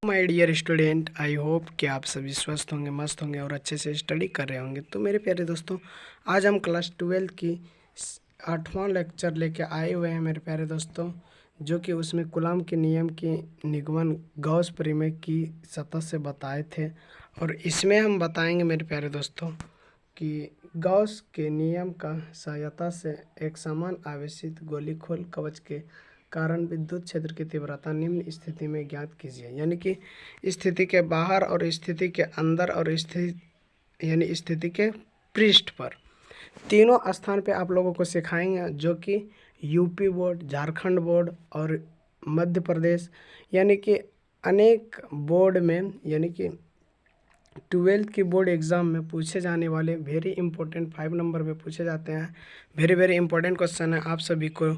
My dear student, I hope कि आप सभी स्वस्थ होंगे, मस्त होंगे और अच्छे से स्टडी कर रहे होंगे। तो मेरे प्यारे दोस्तों, आज हम क्लास 12 की 8वां लेक्चर लेके आए हुए हैं मेरे प्यारे दोस्तों, जो कि उसमें कूलॉम के नियम की निगमन गॉस प्रमेय की सतह से बताए थे। और इसमें हम बताएंगे मेरे प्यारे दोस्तों कि गॉस के नियम का सहायता से एक समान आवेशित गोलीखोल कवच के कारण विद्युत क्षेत्र की तीव्रता निम्न स्थिति में ज्ञात कीजिए। यानी कि स्थिति के बाहर और स्थिति के अंदर और स्थिति यानी स्थिति के पृष्ठ पर तीनों स्थान पे आप लोगों को सिखाएंगे, जो कि यूपी बोर्ड, झारखंड बोर्ड और मध्य प्रदेश यानी कि अनेक बोर्ड में यानी कि 12th की बोर्ड एग्ज़ाम में पूछे जाने वाले वेरी इंपॉर्टेंट 5 नंबर में पूछे जाते हैं। वेरी इंपॉर्टेंट क्वेश्चन है, आप सभी को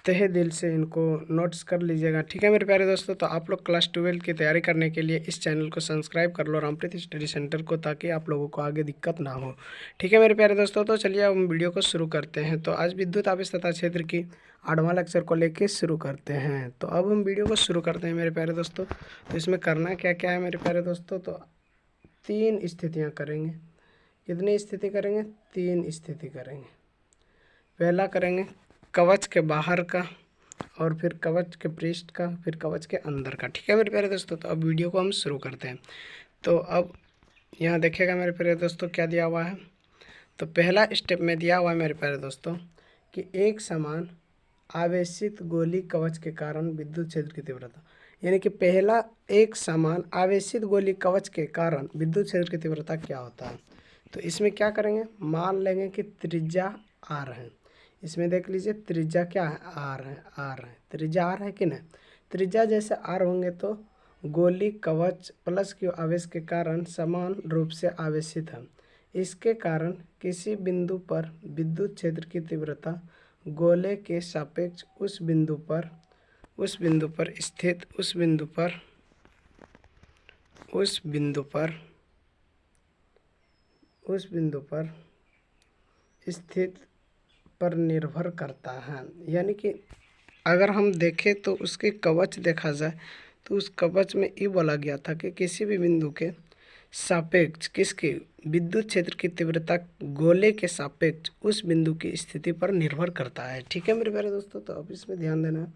तहे दिल से इनको नोट्स कर लीजिएगा। ठीक है मेरे प्यारे दोस्तों, तो आप लोग क्लास 12 की तैयारी करने के लिए इस चैनल को सब्सक्राइब कर लो, रामप्रीत स्टडी सेंटर को, ताकि आप लोगों को आगे दिक्कत ना हो। ठीक है मेरे प्यारे दोस्तों, तो चलिए अब हम वीडियो को शुरू करते हैं। तो आज विद्युत आवेश तथा क्षेत्र की 8वां लेक्चर को लेके शुरू करते हैं। तो अब हम वीडियो को शुरू करते हैं मेरे प्यारे दोस्तों। तो इसमें करना क्या क्या है मेरे प्यारे दोस्तों, तो 3 स्थितियाँ करेंगे। कितनी स्थिति करेंगे? 3 स्थिति करेंगे। पहला करेंगे कवच के बाहर का, और फिर कवच के पृष्ठ का, फिर कवच के अंदर का। ठीक है मेरे प्यारे दोस्तों, तो अब वीडियो को हम शुरू करते हैं। तो अब यहाँ देखिएगा मेरे प्यारे दोस्तों क्या दिया हुआ है। तो पहला स्टेप में दिया हुआ है मेरे प्यारे दोस्तों कि एक समान आवेशित गोली कवच के कारण विद्युत क्षेत्र की तीव्रता, यानी कि पहला एक समान आवेशित गोली कवच के कारण विद्युत क्षेत्र की तीव्रता क्या होता है। तो इसमें क्या करेंगे, मान लेंगे कि त्रिज्या आर है। इसमें देख लीजिए त्रिज्या क्या है, आर है। त्रिज्या आर है कि नहीं? त्रिज्या जैसे आर होंगे तो गोली कवच प्लस क्यू आवेश के कारण समान रूप से आवेशित है। इसके कारण किसी बिंदु पर विद्युत क्षेत्र की तीव्रता गोले के सापेक्ष उस बिंदु पर स्थित उस बिंदु पर स्थित पर निर्भर करता है। यानी कि अगर हम देखें तो उसके कवच देखा जाए तो उस कवच में ये बोला गया था कि किसी भी बिंदु के सापेक्ष किसके विद्युत क्षेत्र की तीव्रता गोले के सापेक्ष उस बिंदु की स्थिति पर निर्भर करता है। ठीक है मेरे प्यारे दोस्तों, तो अब इसमें ध्यान देना है।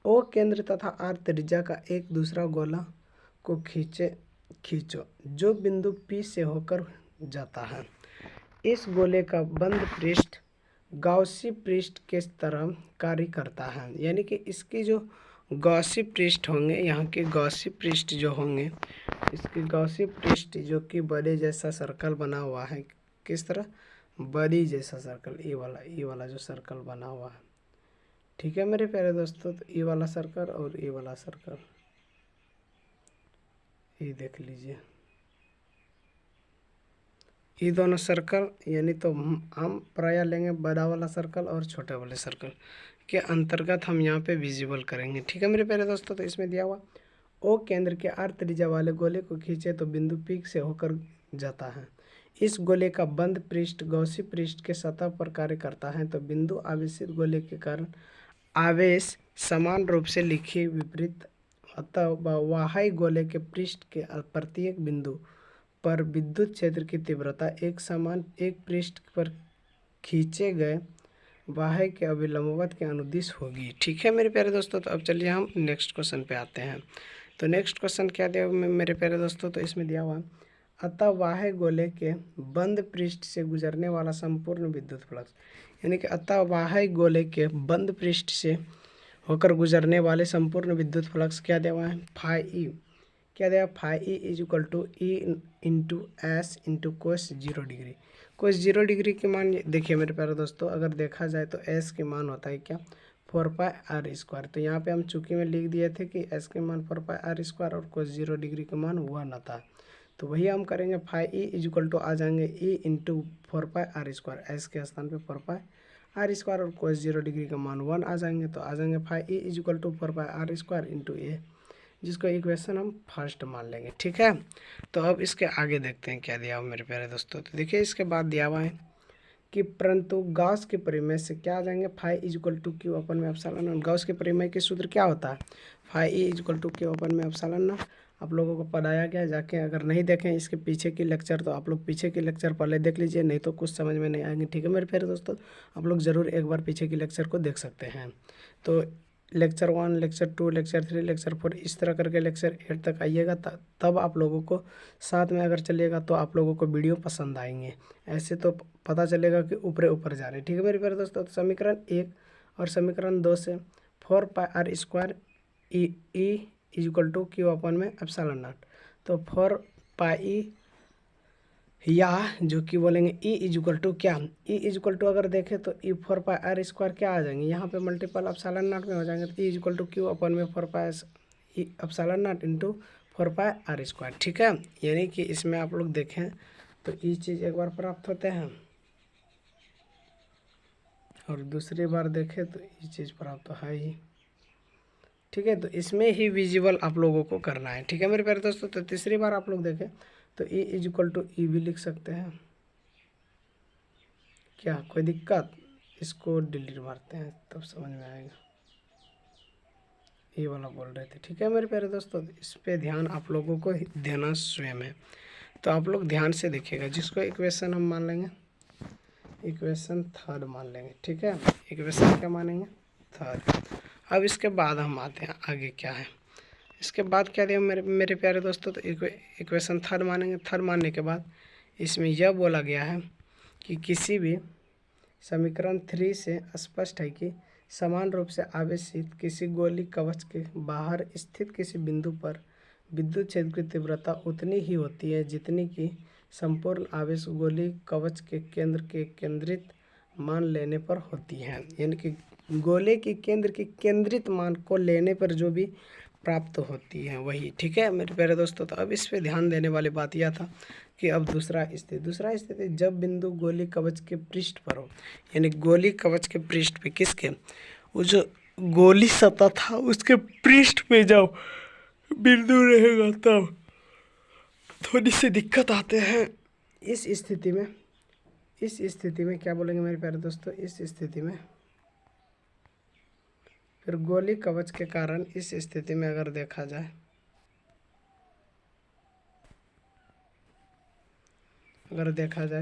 ओ केंद्र तथा आर त्रिज्या का एक दूसरा गोला को खींचो जो बिंदु पी से होकर जाता है। इस गोले का बंद पृष्ठ गॉसी पृष्ठ के तरह कार्य करता है। यानी कि इसकी जो गॉसी पृष्ठ होंगे, यहाँ के गॉसी पृष्ठ जो होंगे, इसकी गॉसी पृष्ठ जो कि बड़े जैसा सर्कल बना हुआ है, किस तरह? बड़ी जैसा सर्कल, ये वाला जो सर्कल बना हुआ है। ठीक है मेरे प्यारे दोस्तों, तो ये वाला सर्कल और ये वाला सर्कल, ये देख लीजिए, ये दोनों सर्कल, यानी तो हम प्रायः लेंगे बड़ा वाला सर्कल और छोटे वाले सर्कल के अंतर्गत हम यहाँ पे विजिबल करेंगे। ठीक है मेरे प्यारे दोस्तों, तो इसमें दिया हुआ ओ केंद्र के आर त्रिज्या वाले गोले को खींचे तो बिंदु पी से होकर जाता है। इस गोले का बंद पृष्ठ गॉसी पृष्ठ के सतह पर कार्य करता है, तो बिंदु आवेशित गोले के कारण आवेश समान रूप से लिखी विपरीत, अतः वाह्य गोले के पृष्ठ के प्रत्येक बिंदु पर विद्युत क्षेत्र की तीव्रता एक समान एक पृष्ठ पर खींचे गए बाह्य के अभिलंबवत के अनुदिश होगी। ठीक है मेरे प्यारे दोस्तों, तो अब चलिए हम नेक्स्ट क्वेश्चन पे आते हैं। तो नेक्स्ट क्वेश्चन क्या दिया मेरे प्यारे दोस्तों, तो इसमें दिया हुआ अतः बाह्य गोले के बंद पृष्ठ से गुजरने वाला संपूर्ण विद्युत फ्लक्स, यानी कि अतः बाह्य गोले के बंद पृष्ठ से होकर गुजरने वाले संपूर्ण विद्युत फ्लक्स क्या दिया हुआ है, फाई ई। क्या दिया? Phi E is equal to e into s into cos 0 degree. Cos 0 degree के मान देखिए मेरे प्यारे दोस्तों, अगर देखा जाए तो एस के मान होता है क्या, 4πr²। तो यहाँ पे हम चूंकि में लिख दिए थे कि एस के मान 4πr² और कोस 0 डिग्री के मान 1 आता, तो वही हम करेंगे। Phi E is equal to आ जाएंगे ई इंटू 4πr², एस के स्थान पे 4πr² और कोस 0 डिग्री का मान 1 आ जाएंगे, तो आ जाएंगे phi E is equal to 4πr² into A, जिसको इक्वेशन हम फर्स्ट मान लेंगे। ठीक है, तो अब इसके आगे देखते हैं क्या दिया हुआ मेरे प्यारे दोस्तों। तो देखिए इसके बाद दिया हुआ है कि परंतु गॉस के परिमेय से क्या आ जाएंगे, phi is equal to Q upon में एप्सिलॉन नॉट। गॉस के परिमेय के सूत्र क्या होता है, phi E is equal to Q upon में एप्सिलॉन नॉट। आप लोगों को पढ़ाया गया है। जाके अगर नहीं देखें इसके पीछे की लेक्चर तो आप लोग पीछे की लेक्चर पहले देख लीजिए, नहीं तो कुछ समझ में नहीं आएंगे। ठीक है मेरे प्यारे दोस्तों, आप लोग ज़रूर एक बार पीछे की लेक्चर को देख सकते हैं। तो लेक्चर 1, लेक्चर 2, लेक्चर 3, लेक्चर 4 इस तरह करके लेक्चर 8 तक आइएगा, तब आप लोगों को साथ में अगर चलिएगा तो आप लोगों को वीडियो पसंद आएंगे। ऐसे तो पता चलेगा कि ऊपर ऊपर जा रहे हैं। ठीक है मेरे प्यारे दोस्तों, तो समीकरण 1 और समीकरण 2 से 4πr² E equal to Q upon में एप्सिलॉन नॉट। तो 4π या जो कि बोलेंगे ई इक्वल टू क्या, ई इक्वल टू अगर देखें तो ई 4πr² क्या आ जाएंगे, यहाँ पे मल्टीपल एप्सिलॉन नॉट में हो जाएंगे। तो ई इक्वल टू क्यू अपन में 4π एप्सिलॉन नॉट इंटू 4πr²। ठीक है, यानी कि इसमें आप लोग देखें तो ये चीज़ एक बार प्राप्त होते हैं और दूसरी बार देखें तो ये चीज़ प्राप्त है ही। ठीक है, तो इसमें ही विजिबल आप लोगों को करना है। ठीक है मेरे प्यारे दोस्तों, तो तीसरी बार आप लोग देखें तो ई इक्वल टू ई भी लिख सकते हैं। क्या कोई दिक्कत, इसको डिलीट मारते हैं तब समझ में आएगा, ये वाला बोल रहे थे। ठीक है मेरे प्यारे दोस्तों, इस पे ध्यान आप लोगों को देना स्वयं है। तो आप लोग ध्यान से देखिएगा, जिसको इक्वेशन हम मान लेंगे इक्वेशन 3 मान लेंगे। ठीक है, इक्वेशन क्या मानेंगे 3। अब इसके बाद हम आते हैं आगे क्या है, इसके बाद क्या दिया मेरे प्यारे दोस्तों, तो इक्वेशन 3 मानेंगे। 3 मानने के बाद इसमें यह बोला गया है कि किसी भी समीकरण 3 से स्पष्ट है कि समान रूप से आवेशित किसी गोली कवच के बाहर स्थित किसी बिंदु पर विद्युत क्षेत्र की तीव्रता उतनी ही होती है जितनी कि संपूर्ण आवेश गोली कवच के केंद्र के केंद्रित मान लेने पर होती है। यानी कि गोले के केंद्र के केंद्रित मान को लेने पर जो भी प्राप्त होती है वही। ठीक है मेरे प्यारे दोस्तों, तो अब इस पे ध्यान देने वाली बात यह था कि अब दूसरा स्थिति जब बिंदु गोली कवच के पृष्ठ पर हो, यानी गोली कवच के पृष्ठ पे किसके, वो जो गोली सतह था उसके पृष्ठ पे जब बिंदु रहेगा तब थोड़ी सी दिक्कत आते हैं। इस स्थिति में क्या बोलेंगे मेरे प्यारे दोस्तों, इस स्थिति में फिर गोली कवच के कारण इस स्थिति में अगर देखा जाए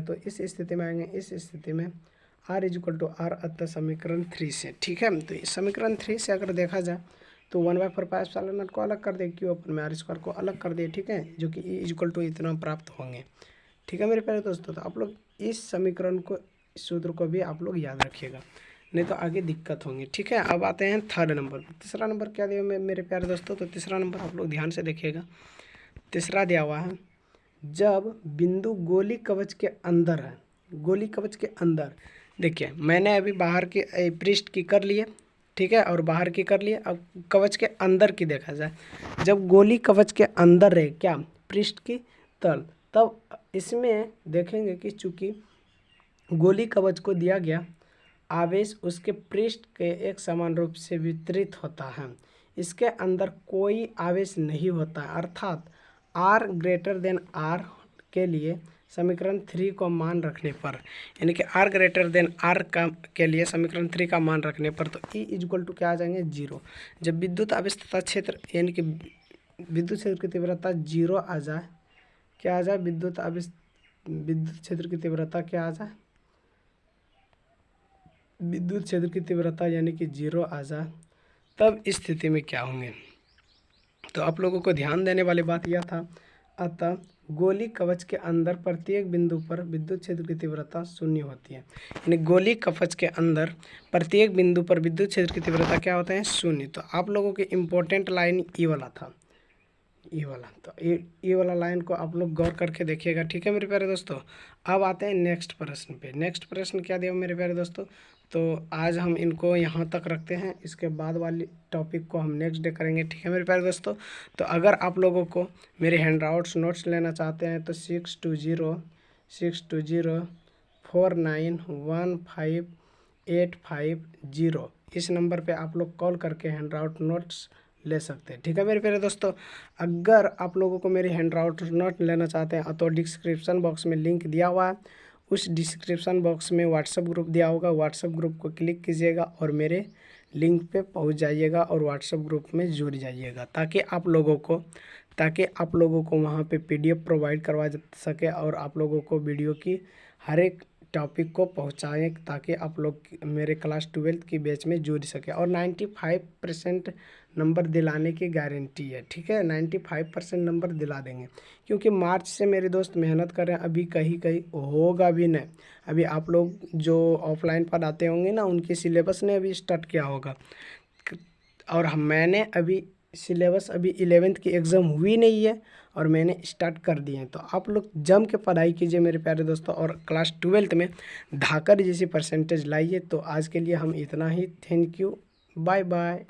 तो इस स्थिति में आएंगे, इस स्थिति में r इक्वल टू आर अतः समीकरण 3 से। ठीक है, तो इस समीकरण 3 से अगर देखा जाए तो 1/4 एप्सिलॉन नॉट को अलग कर दे, क्यू अपन में r² को अलग कर दे। ठीक है, जो कि ई इक्वल टू इतना प्राप्त होंगे। ठीक है मेरे प्यारे दोस्तों, तो आप लोग इस समीकरण को, इस सूत्र को भी आप लोग याद रखिएगा, नहीं तो आगे दिक्कत होंगी। ठीक है, अब आते हैं 3rd नंबर पर। तीसरा नंबर क्या दिया मेरे प्यारे दोस्तों, तो तीसरा नंबर आप लोग ध्यान से देखिएगा। तीसरा दिया हुआ है जब बिंदु गोली कवच के अंदर है, गोली कवच के अंदर, देखिए मैंने अभी बाहर की पृष्ठ की कर लिए, ठीक है, और बाहर की कर लिए। अब कवच के अंदर की देखा जाए, जब गोली कवच के अंदर रहे क्या, पृष्ठ की तल, तब इसमें देखेंगे कि चूंकि गोली कवच को दिया गया आवेश उसके पृष्ठ के एक समान रूप से वितरित होता है, इसके अंदर कोई आवेश नहीं होता, अर्थात r के लिए समीकरण 3 को मान रखने पर, यानी कि r का के लिए समीकरण 3 का मान रखने पर, तो E इक्वल टू क्या आ जाएंगे 0। जब विद्युत आवेश तथा क्षेत्र यानी कि विद्युत क्षेत्र की तीव्रता 0 आ जाए, क्या आ जाए, विद्युत क्षेत्र की तीव्रता क्या आ जाए, विद्युत क्षेत्र की तीव्रता यानी कि 0 आ जाए, तब इस स्थिति में क्या होंगे। तो आप लोगों को ध्यान देने वाली बात यह था, अतः गोली कवच के अंदर प्रत्येक बिंदु पर विद्युत क्षेत्र की तीव्रता 0 होती है। यानी गोली कवच के अंदर प्रत्येक बिंदु पर विद्युत क्षेत्र की तीव्रता क्या होता है 0। तो आप लोगों के इम्पोर्टेंट लाइन ई वाला था, ई वाला, तो ये वाला लाइन को आप लोग गौर करके देखिएगा। ठीक है मेरे प्यारे दोस्तों, अब आते हैं नेक्स्ट प्रश्न पे। नेक्स्ट प्रश्न क्या दिया मेरे प्यारे दोस्तों, तो आज हम इनको यहाँ तक रखते हैं, इसके बाद वाली टॉपिक को हम नेक्स्ट डे करेंगे। ठीक है मेरे प्यारे दोस्तों, तो अगर आप लोगों को मेरे हैंडआउट्स नोट्स लेना चाहते हैं तो 620620491585 इस नंबर पे आप लोग कॉल करके हैंडआउट नोट्स ले सकते हैं। ठीक है मेरे प्यारे दोस्तों, अगर आप लोगों को मेरे हैंडआउट नोट लेना चाहते हैं तो डिस्क्रिप्शन बॉक्स में लिंक दिया हुआ है, उस डिस्क्रिप्शन बॉक्स में व्हाट्सएप ग्रुप दिया होगा, व्हाट्सएप ग्रुप को क्लिक कीजिएगा और मेरे लिंक पे पहुंच जाइएगा और व्हाट्सएप ग्रुप में जुड़ जाइएगा, ताकि आप लोगों को ताकि आप लोगों को वहाँ पे PDF प्रोवाइड करवा सके और आप लोगों को वीडियो की हर एक टॉपिक को पहुँचाएँ, ताकि आप लोग मेरे क्लास 12th की बैच में जुड़ सके। और 95% नंबर दिलाने की गारंटी है, ठीक है, 95% नंबर दिला देंगे, क्योंकि मार्च से मेरे दोस्त मेहनत कर रहे हैं। अभी कहीं कहीं होगा भी नहीं, अभी आप लोग जो ऑफलाइन पढ़ाते होंगे ना, उनकी सिलेबस ने अभी स्टार्ट किया होगा, और मैंने अभी सिलेबस अभी 11th की एग्ज़ाम हुई नहीं है और मैंने स्टार्ट कर दिए हैं। तो आप लोग जम के पढ़ाई कीजिए मेरे प्यारे दोस्तों, और क्लास 12th में धाकर जैसी परसेंटेज लाइए। तो आज के लिए हम इतना ही। Thank you, bye bye.